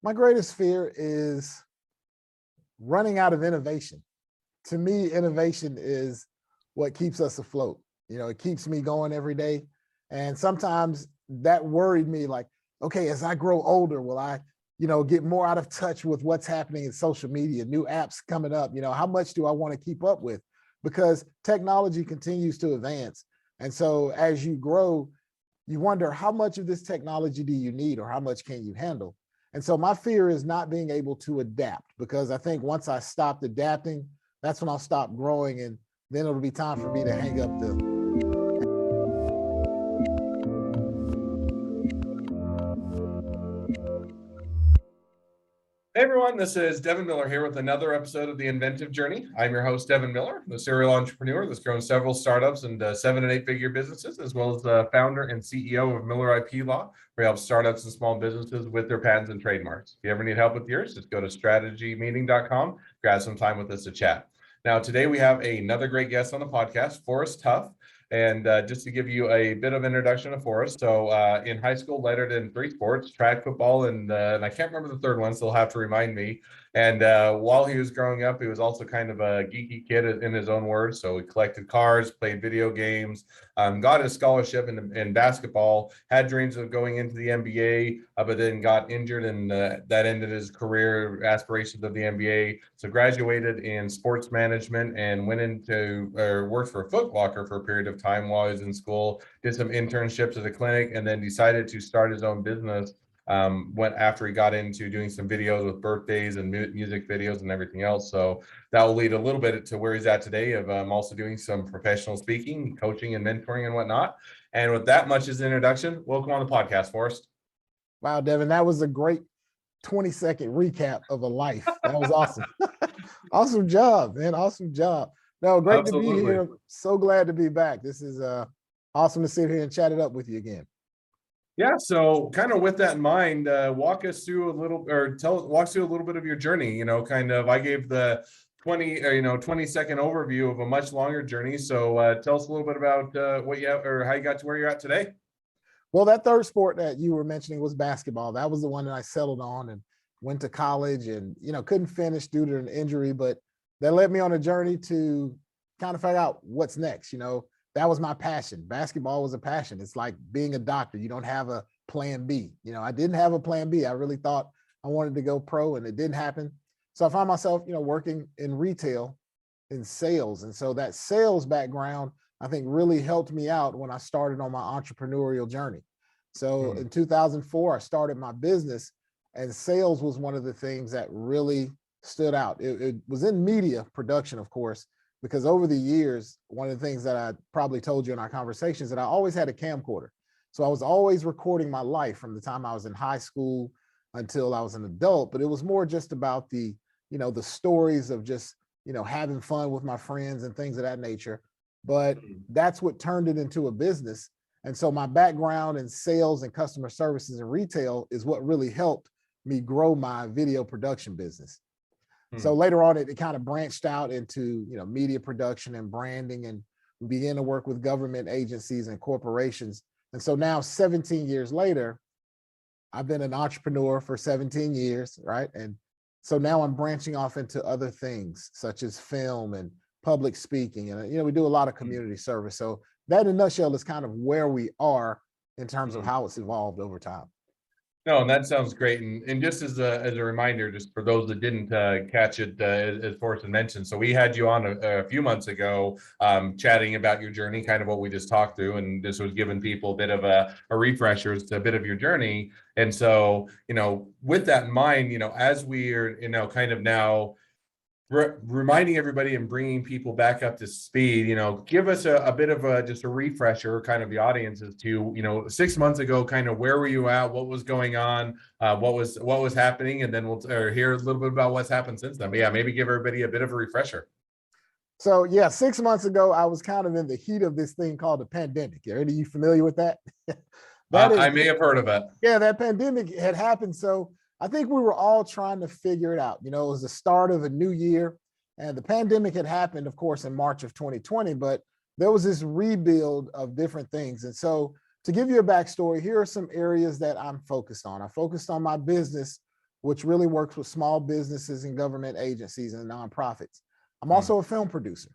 My greatest fear is running out of innovation. To me, innovation is what keeps us afloat. It keeps me going every day. And sometimes that worried me like, okay, as I grow older, will I, get more out of touch with what's happening in social media, new apps coming up? How much do I want to keep up with? Because technology continues to advance. And so as you grow, you wonder how much of this technology do you need or how much can you handle? And so my fear is not being able to adapt, because I think once I stopped adapting, that's when I'll stop growing, and then it'll be time for me to hang up the. Hey everyone, this is Devin Miller here with another episode of the Inventive Journey. I'm your host, Devin Miller, the serial entrepreneur that's grown several startups and 7- and 8-figure businesses, as well as the founder and CEO of Miller IP Law, where he helps startups and small businesses with their patents and trademarks. If you ever need help with yours, just go to strategymeeting.com, grab some time with us to chat. Now, today we have another great guest on the podcast, Forrest Tuff. And just to give you a bit of introduction to Forrest, so in high school, lettered in 3 sports, track, football, and I can't remember the third one, so he'll have to remind me. And while he was growing up, he was also kind of a geeky kid in his own words. So he collected cars, played video games, got a scholarship in basketball, had dreams of going into the NBA, but then got injured, and that ended his career aspirations of the NBA. So graduated in sports management and went into or worked for a Foot Locker for a period of time while he was in school, did some internships at a clinic, and then decided to start his own business went after he got into doing some videos with birthdays and music videos and everything else. So that will lead a little bit to where he's at today of also doing some professional speaking, coaching, and mentoring and whatnot. And with that much as introduction, welcome on the podcast, Forrest. Wow, Devin, that was a great 20-second recap of a life. That was awesome. Awesome job, man. Awesome job. No, great Absolutely. To be here. So glad to be back. This is awesome to sit here and chat it up with you again. Yeah, so kind of with that in mind, walk us through a little, or walk us through a little bit of your journey. I gave the 20-second overview of a much longer journey. So tell us a little bit about what you have, or how you got to where you're at today. Well, that third sport that you were mentioning was basketball. That was the one that I settled on and went to college, and couldn't finish due to an injury, but that led me on a journey to kind of figure out what's next. That was my passion. Basketball was a passion. It's like being a doctor. You don't have a plan B. I didn't have a plan B. I really thought I wanted to go pro, and it didn't happen. So I found myself, working in retail, in sales. And so that sales background, I think, really helped me out when I started on my entrepreneurial journey. So in 2004, I started my business, and sales was one of the things that really stood out. It was in media production, of course, because over the years, one of the things that I probably told you in our conversations, that I always had a camcorder. So I was always recording my life from the time I was in high school until I was an adult, but it was more just about the stories of just, having fun with my friends and things of that nature. But that's what turned it into a business. And so my background in sales and customer services and retail is what really helped me grow my video production business. So later on, it kind of branched out into, media production and branding, and we began to work with government agencies and corporations. And so now 17 years later, I've been an entrepreneur for 17 years, right? And so now I'm branching off into other things such as film and public speaking. And, we do a lot of community service. So that in a nutshell is kind of where we are in terms of how it's evolved over time. No, and that sounds great. And just as a reminder, just for those that didn't catch it, as Forrest mentioned, so we had you on a few months ago chatting about your journey, kind of what we just talked through, and this was giving people a bit of a refresher as to a bit of your journey. And so, with that in mind, as we are, kind of now reminding everybody and bringing people back up to speed, give us a bit of just a refresher, kind of the audience as to, 6 months ago, kind of where were you at, what was going on, what was happening, and then we'll hear a little bit about what's happened since then. But yeah, maybe give everybody a bit of a refresher. So yeah, 6 months ago, I was kind of in the heat of this thing called the pandemic. Are you familiar with that? I may have heard of it. Yeah, that pandemic had happened. So I think we were all trying to figure it out. It was the start of a new year, and the pandemic had happened, of course, in March of 2020, but there was this rebuild of different things. And so to give you a backstory, here are some areas that I'm focused on. I focused on my business which really works with small businesses and government agencies and nonprofits. I'm also a film producer.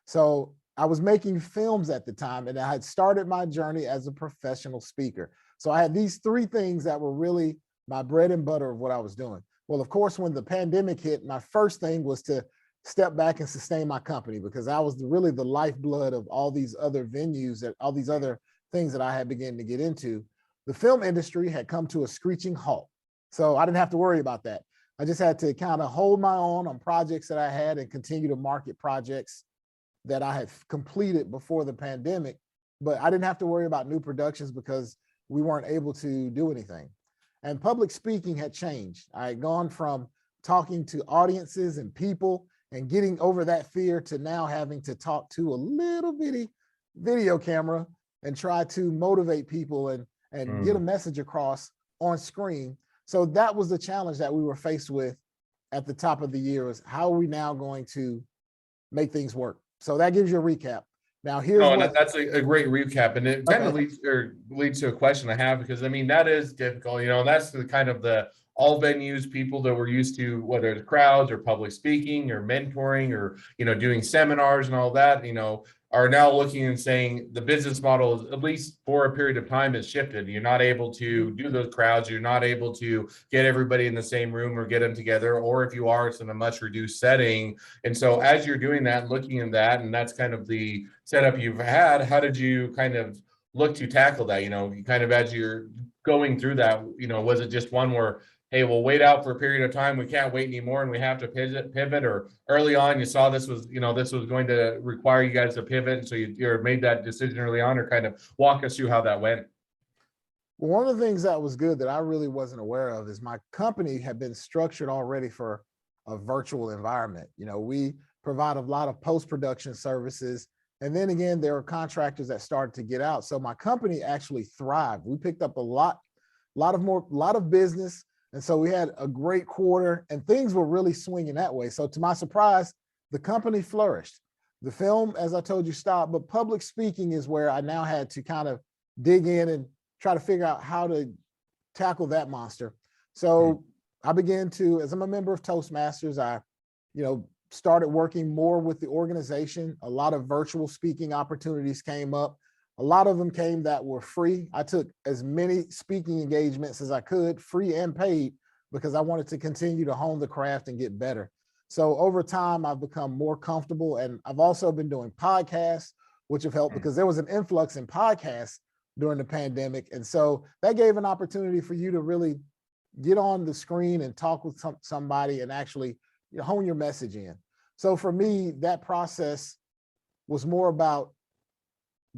So I was making films at the time, and I had started my journey as a professional speaker. So I had these three things that were really my bread and butter of what I was doing. Well, of course, when the pandemic hit, my first thing was to step back and sustain my company, because that was really the lifeblood of all these other venues, that all these other things that I had begun to get into. The film industry had come to a screeching halt. So I didn't have to worry about that. I just had to kind of hold my own on projects that I had and continue to market projects that I had completed before the pandemic. But I didn't have to worry about new productions because we weren't able to do anything. And public speaking had changed. I had gone from talking to audiences and people and getting over that fear to now having to talk to a little bitty video camera and try to motivate people and get a message across on screen. So that was the challenge that we were faced with at the top of the year, was how are we now going to make things work? So that gives you a recap. Now here's that's a great recap, and it kind of leads to a question I have, because I mean that is difficult, you know, and that's the kind of the all venues people that we're used to, whether it's crowds or public speaking or mentoring or, you know, doing seminars and all that, you know, are now looking and saying the business model is, at least for a period of time, has shifted. You're not able to do those crowds. You're not able to get everybody in the same room or get them together. Or if you are, it's in a much reduced setting. And so as you're doing that, looking at that, and that's kind of the setup you've had, how did you kind of look to tackle that? You know, you kind of, as you're going through that, you know, was it just one where, hey, we'll wait out for a period of time, we can't wait anymore and we have to pivot, or early on you saw this was, you know, this was going to require you guys to pivot, and so you made that decision early on? Or kind of walk us through how that went? Well, one of the things that was good that I really wasn't aware of is my company had been structured already for a virtual environment. You know, we provide a lot of post-production services. And then again, there were contractors that started to get out. So my company actually thrived. We picked up a lot of business. And so we had a great quarter and things were really swinging that way. So to my surprise, the company flourished. The film, as I told you, stopped, but public speaking is where I now had to kind of dig in and try to figure out how to tackle that monster. So I began to, as I'm a member of Toastmasters, I, you know, started working more with the organization. A lot of virtual speaking opportunities came up. A lot of them came that were free. I took as many speaking engagements as I could, free and paid, because I wanted to continue to hone the craft and get better. So over time, I've become more comfortable, and I've also been doing podcasts, which have helped because there was an influx in podcasts during the pandemic. And so that gave an opportunity for you to really get on the screen and talk with somebody and actually, you know, hone your message in. So for me, that process was more about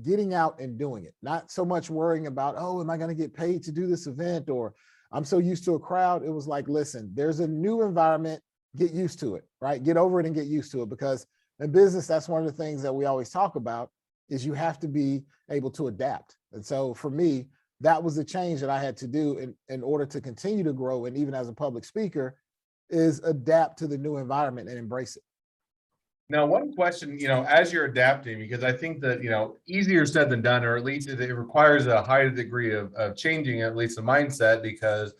getting out and doing it, not so much worrying about, oh, am I going to get paid to do this event, or I'm so used to a crowd. It was like, listen, there's a new environment, get used to it, right? Get over it and get used to it, because in business, that's one of the things that we always talk about, is you have to be able to adapt. And so for me, that was the change that I had to do in order to continue to grow. And even as a public speaker, is adapt to the new environment and embrace it. Now, one question, you know, as you're adapting, because I think that, you know, easier said than done, or at least it requires a higher degree of changing at least the mindset, because,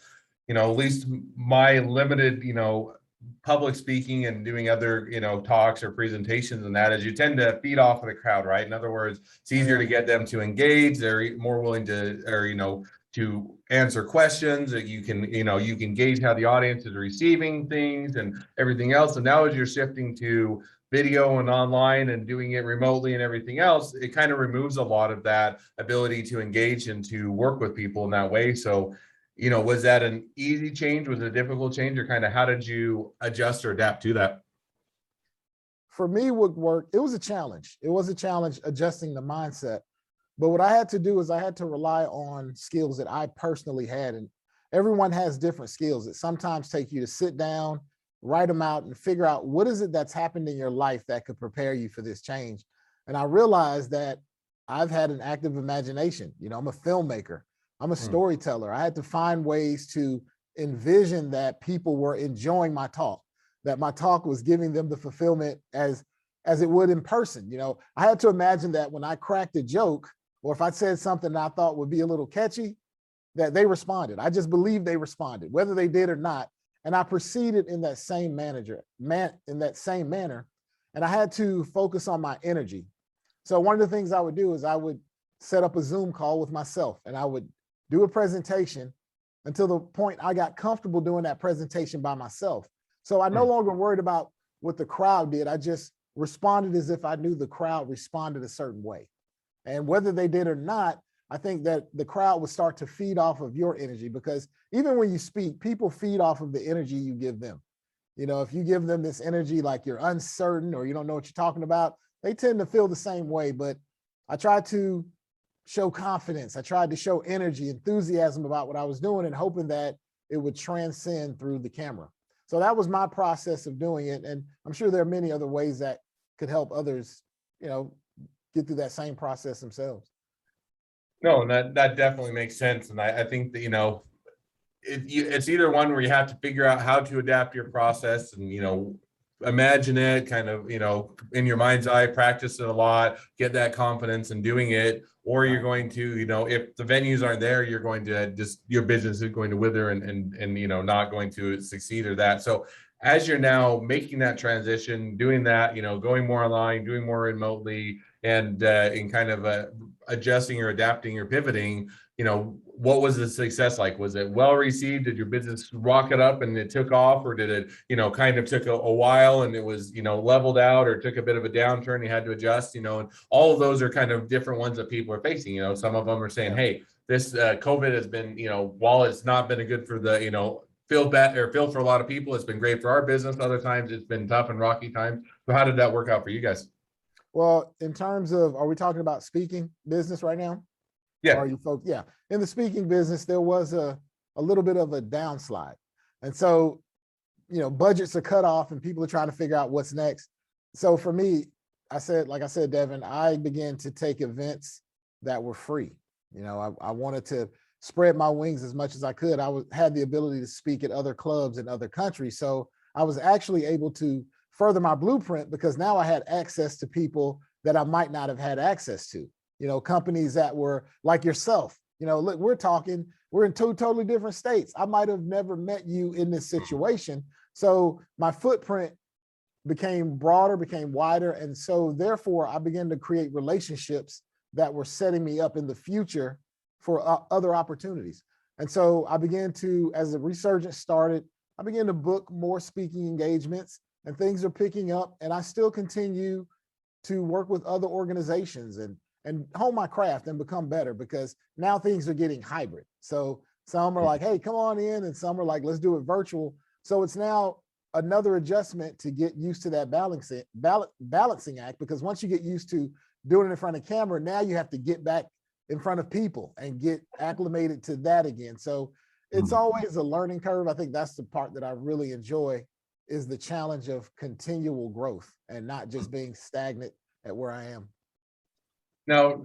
you know, at least my limited, you know, public speaking and doing other, you know, talks or presentations and that is you tend to feed off of the crowd, right? In other words, it's easier to get them to engage. They're more willing to, or, you know, to answer questions, that you can, you know, you can gauge how the audience is receiving things and everything else. And now as you're shifting to video and online and doing it remotely and everything else, it kind of removes a lot of that ability to engage and to work with people in that way. So, you know, was that an easy change? Was it a difficult change? Or kind of how did you adjust or adapt to that? For me, would work. It was a challenge. It was a challenge adjusting the mindset. But what I had to do is I had to rely on skills that I personally had. And everyone has different skills that sometimes take you to sit down, write them out, and figure out what is it that's happened in your life that could prepare you for this change. And I realized that I've had an active imagination. You know, I'm a filmmaker, I'm a storyteller. I had to find ways to envision that people were enjoying my talk, that my talk was giving them the fulfillment as it would in person. You know, I had to imagine that when I cracked a joke, or if I said something that I thought would be a little catchy, that they responded. I just believed they responded, whether they did or not. And I proceeded in that same manner. And I had to focus on my energy. So one of the things I would do is I would set up a Zoom call with myself and I would do a presentation until the point I got comfortable doing that presentation by myself. So I no longer worried about what the crowd did. I just responded as if I knew the crowd responded a certain way. And whether they did or not, I think that the crowd would start to feed off of your energy, because even when you speak, people feed off of the energy you give them. You know, if you give them this energy like you're uncertain or you don't know what you're talking about, they tend to feel the same way. But I tried to show confidence. I tried to show energy, enthusiasm about what I was doing, and hoping that it would transcend through the camera. So that was my process of doing it. And I'm sure there are many other ways that could help others, you know, get through that same process themselves. No, and that definitely makes sense. And I think that, it's either one where you have to figure out how to adapt your process and, imagine it kind of, in your mind's eye, practice it a lot, get that confidence in doing it, or you're going to, if the venues aren't there, you're going to just, your business is going to wither and not going to succeed or that. So as you're now making that transition, doing that, going more online, doing more remotely, and in kind of adjusting or adapting or pivoting, what was the success like? Was it well received? Did your business rocket up and it took off, or did it, kind of took a while and it was, leveled out, or took a bit of a downturn, you had to adjust, and all of those are kind of different ones that people are facing. Some of them are saying, hey, this COVID has been, while it's not been a good for the, feel for a lot of people, it's been great for our business. Other times it's been tough and rocky times. So how did that work out for you guys? Well, in terms of, are we talking about speaking business right now? Yeah. Or are you folks? Yeah. In the speaking business, there was a little bit of a downslide. And so, budgets are cut off and people are trying to figure out what's next. So for me, like I said, Devin, I began to take events that were free. I wanted to spread my wings as much as I could. Had the ability to speak at other clubs in other countries. So I was actually able to further my blueprint, because now I had access to people that I might not have had access to, companies that were like yourself. Look, we're in two totally different states. I might have never met you in this situation. So my footprint became broader, became wider. And so therefore I began to create relationships that were setting me up in the future for other opportunities. And so I began to, as the resurgence started, I began to book more speaking engagements, and things are picking up. And I still continue to work with other organizations and hone my craft and become better, because now things are getting hybrid. So some are like, hey, come on in. And some are like, let's do it virtual. So it's now another adjustment to get used to that balancing act, because once you get used to doing it in front of camera, now you have to get back in front of people and get acclimated to that again. So it's always a learning curve. I think that's the part that I really enjoy, is the challenge of continual growth and not just being stagnant at where I am. Now,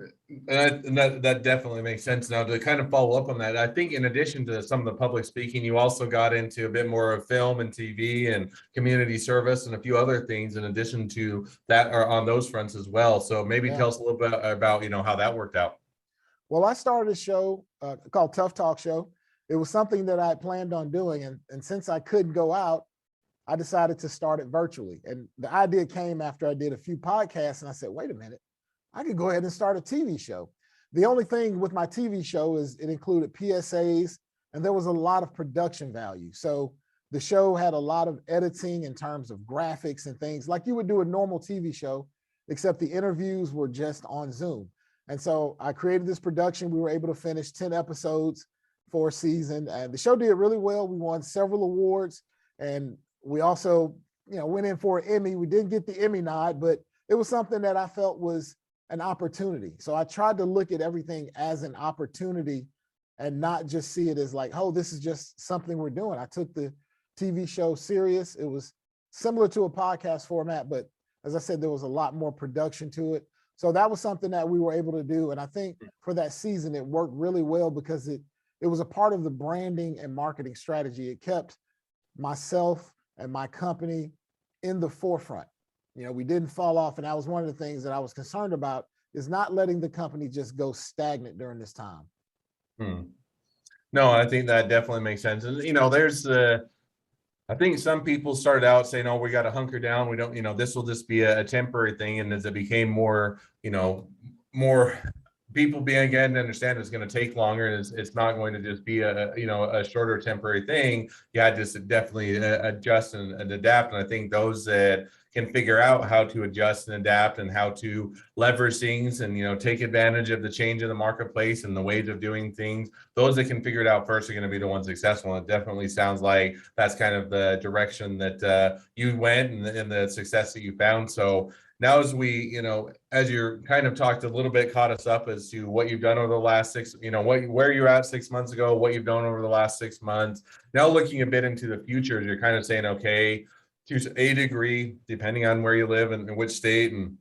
that definitely makes sense. Now, to kind of follow up on that, I think in addition to some of the public speaking, you also got into a bit more of film and TV and community service and a few other things in addition to that, are on those fronts as well. So maybe tell us a little bit about, how that worked out. Well, I started a show called Tuff Talk Show. It was something that I planned on doing. And since I couldn't go out, I decided to start it virtually. And the idea came after I did a few podcasts, and I said, wait a minute, I could go ahead and start a TV show. The only thing with my TV show is it included PSAs, and there was a lot of production value. So the show had a lot of editing in terms of graphics and things like you would do a normal TV show, except the interviews were just on Zoom. And so I created this production. We were able to finish 10 episodes for a season, and the show did really well. We won several awards, and we also, went in for an Emmy. We didn't get the Emmy nod, but it was something that I felt was an opportunity. So I tried to look at everything as an opportunity and not just see it as like, oh, this is just something we're doing. I took the TV show serious. It was similar to a podcast format, but as I said, there was a lot more production to it. So that was something that we were able to do. And I think for that season, it worked really well because it was a part of the branding and marketing strategy. It kept myself and my company in the forefront. We didn't fall off. And that was one of the things that I was concerned about, is not letting the company just go stagnant during this time. No, I think that definitely makes sense. And, there's I think some people started out saying, "Oh, we got to hunker down. We don't, this will just be a temporary thing." And as it became more, more people began to understand it's going to take longer, and it's not going to just be a shorter temporary thing. You had to definitely adjust and adapt. And I think those that can figure out how to adjust and adapt and how to leverage things and take advantage of the change in the marketplace and the ways of doing things, those that can figure it out first are going to be the ones successful. And it definitely sounds like that's kind of the direction that you went and the success that you found. So now as we, as you're kind of talked a little bit, caught us up as to what you've done over the last where you're at 6 months ago, what you've done over the last 6 months. Now looking a bit into the future, you're kind of saying, okay, to a degree, depending on where you live and which state and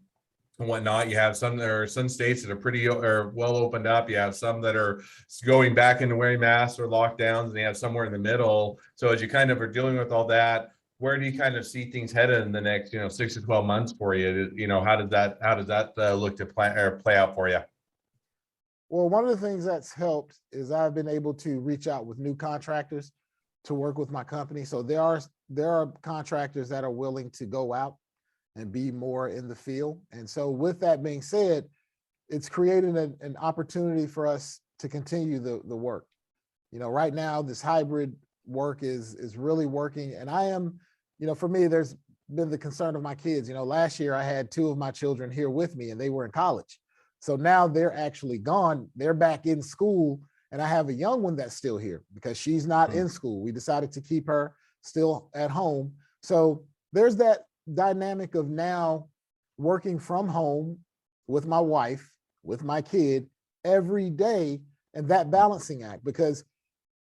whatnot, you have there are some states that are pretty or well opened up. You have some that are going back into wearing masks or lockdowns, and you have somewhere in the middle. So as you kind of are dealing with all that, where do you kind of see things headed in the next 6 to 12 months for you? How does that look to play out for you? Well, one of the things that's helped is I've been able to reach out with new contractors to work with my company. So there are contractors that are willing to go out and be more in the field. And so with that being said, it's creating an opportunity for us to continue the work. Right now, this hybrid work is really working. And I am, for me, there's been the concern of my kids. Last year I had 2 of my children here with me and they were in college. So now they're actually gone. They're back in school. And I have a young one that's still here because she's not in school. We decided to keep her still at home. So there's that dynamic of now working from home with my wife, with my kid every day, and that balancing act, because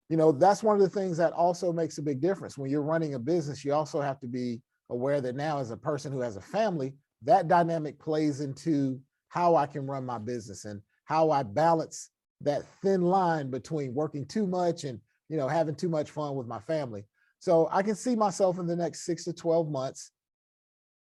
that's one of the things that also makes a big difference. When you're running a business, you also have to be aware that now, as a person who has a family, that dynamic plays into how I can run my business and how I balance that thin line between working too much and having too much fun with my family. So I can see myself in the next 6 to 12 months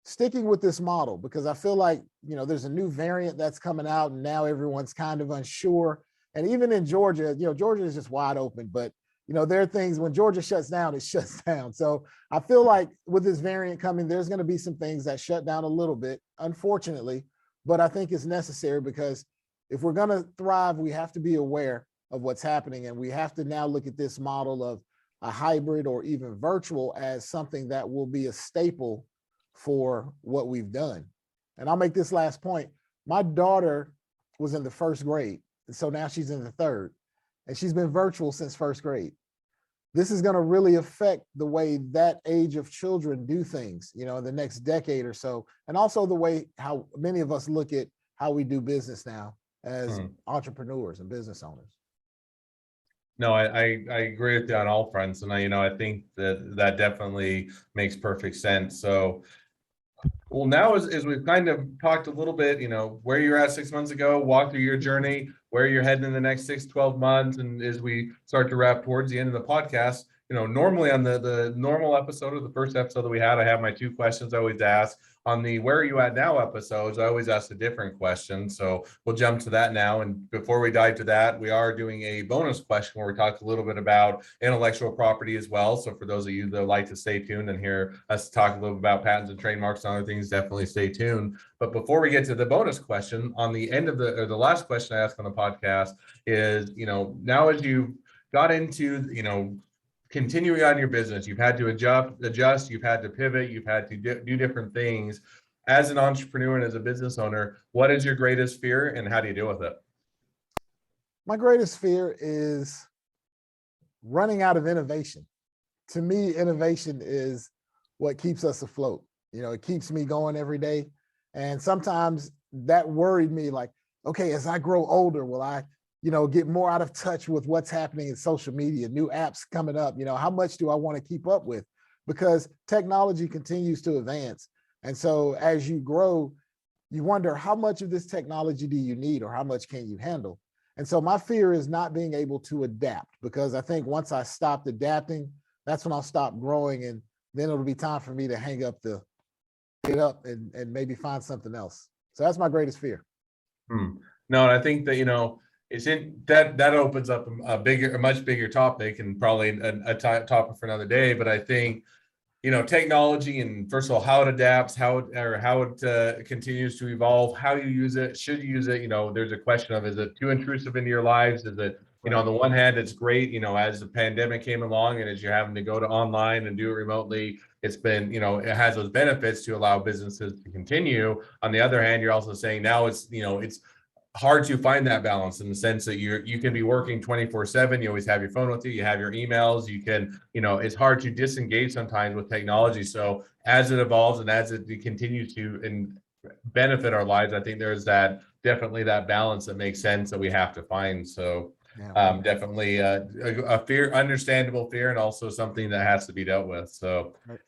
sticking with this model, because I feel like there's a new variant that's coming out and now everyone's kind of unsure. And even in Georgia, Georgia is just wide open, but there are things when Georgia shuts down, it shuts down. So I feel like with this variant coming, there's going to be some things that shut down a little bit, unfortunately, but I think it's necessary, because if we're going to thrive, we have to be aware of what's happening. And we have to now look at this model of a hybrid or even virtual as something that will be a staple for what we've done. And I'll make this last point. My daughter was in the 1st grade, and so now she's in the 3rd, and she's been virtual since 1st grade. This is going to really affect the way that age of children do things, in the next decade or so, and also the way how many of us look at how we do business now as entrepreneurs and business owners. No, I agree with you on all fronts, and I think that definitely makes perfect sense. So, well, now as we've kind of talked a little bit, where you're at 6 months ago, walk through your journey, where you're heading in the next 6, 12 months, and as we start to wrap towards the end of the podcast, normally on the normal episode or the first episode that we had, I have my 2 questions I always ask. On the where are you at now episodes, I always ask a different question. So we'll jump to that now. And before we dive to that, we are doing a bonus question where we talk a little bit about intellectual property as well. So for those of you that like to stay tuned and hear us talk a little bit about patents and trademarks and other things, definitely stay tuned. But before we get to the bonus question, on the end of the last question I asked on the podcast is, now as you got into, continuing on your business, you've had to adjust, you've had to pivot, you've had to do different things. As an entrepreneur and as a business owner, what is your greatest fear and how do you deal with it? My greatest fear is running out of innovation. To me, innovation is what keeps us afloat. It keeps me going every day. And sometimes that worried me, like, okay, as I grow older, will I get more out of touch with what's happening in social media, new apps coming up, how much do I want to keep up with? Because technology continues to advance. And so as you grow, you wonder how much of this technology do you need or how much can you handle? And so my fear is not being able to adapt, because I think once I stopped adapting, that's when I'll stop growing, and then it'll be time for me to get up and maybe find something else. So that's my greatest fear. No, and I think that, it's in that opens up a much bigger topic, and probably a topic for another day. But I think technology, and first of all, how it adapts, how it continues to evolve, how you use it, should you use it. There's a question of, is it too intrusive into your lives? Is it, on the one hand, it's great, as the pandemic came along and as you're having to go to online and do it remotely, it's been, it has those benefits to allow businesses to continue. On the other hand, you're also saying now it's hard to find that balance in the sense that you can be working 24/7. You always have your phone with you. You have your emails. You can, it's hard to disengage sometimes with technology. So as it evolves and as it continues to benefit our lives, I think there's definitely that balance that makes sense that we have to find. So definitely a fear, understandable fear, and also something that has to be dealt with. So. Right.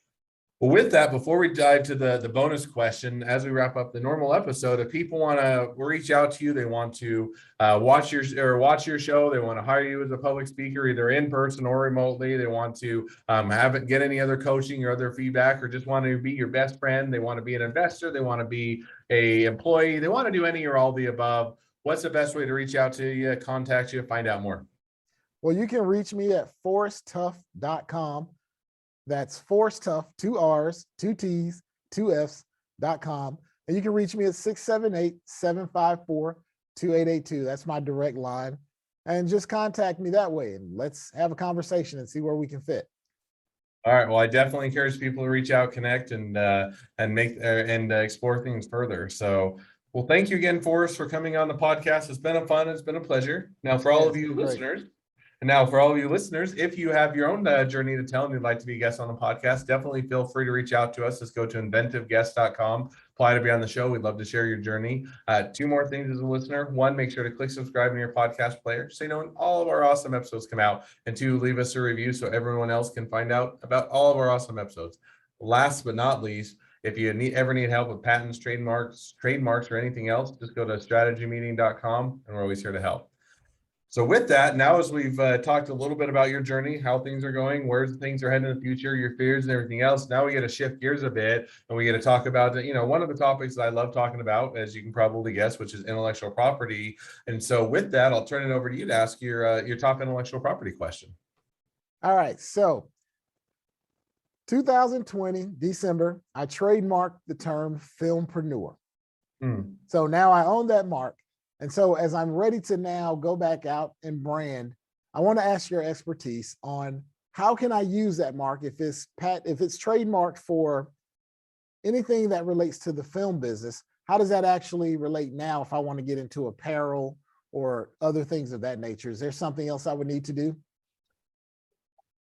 Well, with that, before we dive to the bonus question, as we wrap up the normal episode, if people want to reach out to you, they want to watch your show, they want to hire you as a public speaker, either in person or remotely, they want to get any other coaching or other feedback, or just want to be your best friend, they want to be an investor, they want to be a employee, they want to do any or all the above, what's the best way to reach out to you, contact you, find out more? Well, you can reach me at forresttuff.com. That's Forrest Tuff, 2 R's, 2 T's, 2 F's.com. And you can reach me at 678-754-2882. That's my direct line. And just contact me that way and let's have a conversation and see where we can fit. All right. Well, I definitely encourage people to reach out, connect, and explore things further. So, well, thank you again, Forrest, for coming on the podcast. It's been it's been a pleasure. Now, for all of you listeners, if you have your own journey to tell and you'd like to be a guest on the podcast, definitely feel free to reach out to us. Just go to inventiveguest.com, apply to be on the show. We'd love to share your journey. 2 more things as a listener. 1, make sure to click subscribe in your podcast player so you know when all of our awesome episodes come out. And 2, leave us a review so everyone else can find out about all of our awesome episodes. Last but not least, if you ever need help with patents, trademarks, or anything else, just go to strategymeeting.com and we're always here to help. So with that, now as we've talked a little bit about your journey, how things are going, where things are heading in the future, your fears and everything else, now we get to shift gears a bit and we get to talk about, one of the topics that I love talking about, as you can probably guess, which is intellectual property. And so with that, I'll turn it over to you to ask your top intellectual property question. All right. So 2020, December, I trademarked the term filmpreneur. So now I own that mark. And so as I'm ready to now go back out and brand, I want to ask your expertise on how can I use that mark if it's trademarked for anything that relates to the film business. How does that actually relate now if I want to get into apparel or other things of that nature? Is there something else I would need to do?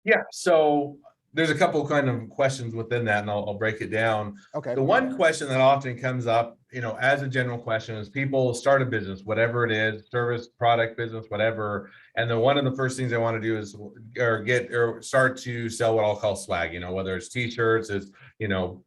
Yeah, so there's a couple kind of questions within that, and I'll break it down. Okay. The one question that often comes up, as a general question, is people start a business, whatever it is, service, product, business, whatever. And then one of the first things they want to do is start to sell what I'll call swag, whether it's t-shirts, it's,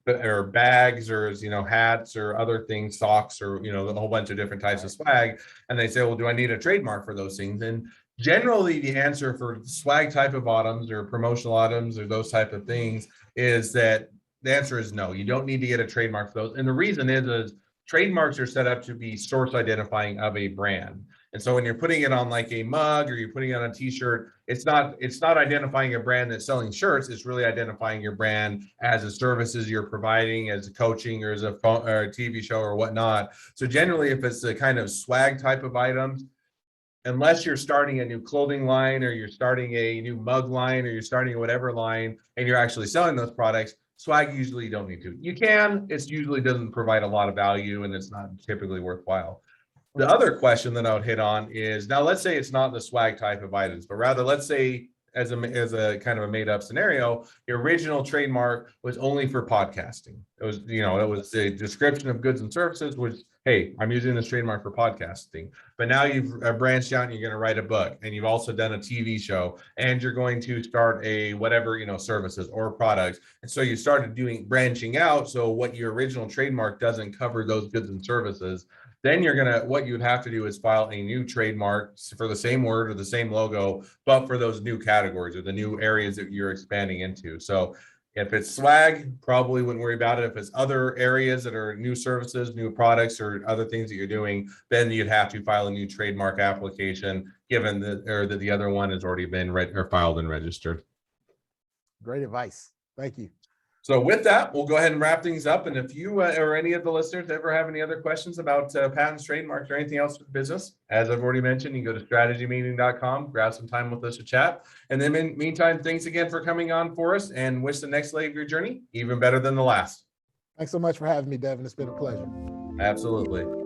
or bags, or it's, hats or other things, socks, or, a whole bunch of different types of swag. And they say, well, do I need a trademark for those things? And generally, the answer for swag type of items or promotional items or those type of things is that the answer is no. You don't need to get a trademark for those. And the reason is trademarks are set up to be source identifying of a brand. And so when you're putting it on like a mug or you're putting it on a t-shirt, it's not identifying a brand that's selling shirts. It's really identifying your brand as the services you're providing, as a coaching or as a TV show or whatnot. So generally, if it's the kind of swag type of items, unless you're starting a new clothing line or you're starting a new mug line or you're starting a whatever line and you're actually selling those products, swag usually you don't need to. You can, it usually doesn't provide a lot of value and it's not typically worthwhile. The other question that I would hit on is, now let's say it's not the swag type of items, but rather let's say as a kind of a made up scenario, your original trademark was only for podcasting. It was, it was a description of goods and services, which, hey, I'm using this trademark for podcasting. But now you've branched out and you're going to write a book and you've also done a TV show and you're going to start a whatever, services or products. And so you started branching out. So what your original trademark doesn't cover those goods and services. Then what you would have to do is file a new trademark for the same word or the same logo, but for those new categories or the new areas that you're expanding into. So if it's swag, probably wouldn't worry about it. If it's other areas that are new services, new products, or other things that you're doing, then you'd have to file a new trademark application, given that the other one has already been filed and registered. Great advice. Thank you. So with that, we'll go ahead and wrap things up. And if you or any of the listeners ever have any other questions about patents, trademarks, or anything else with the business, as I've already mentioned, you can go to strategymeeting.com, grab some time with us to chat. And then in the meantime, thanks again for coming on, Forrest, and wish the next leg of your journey even better than the last. Thanks so much for having me, Devin. It's been a pleasure. Absolutely.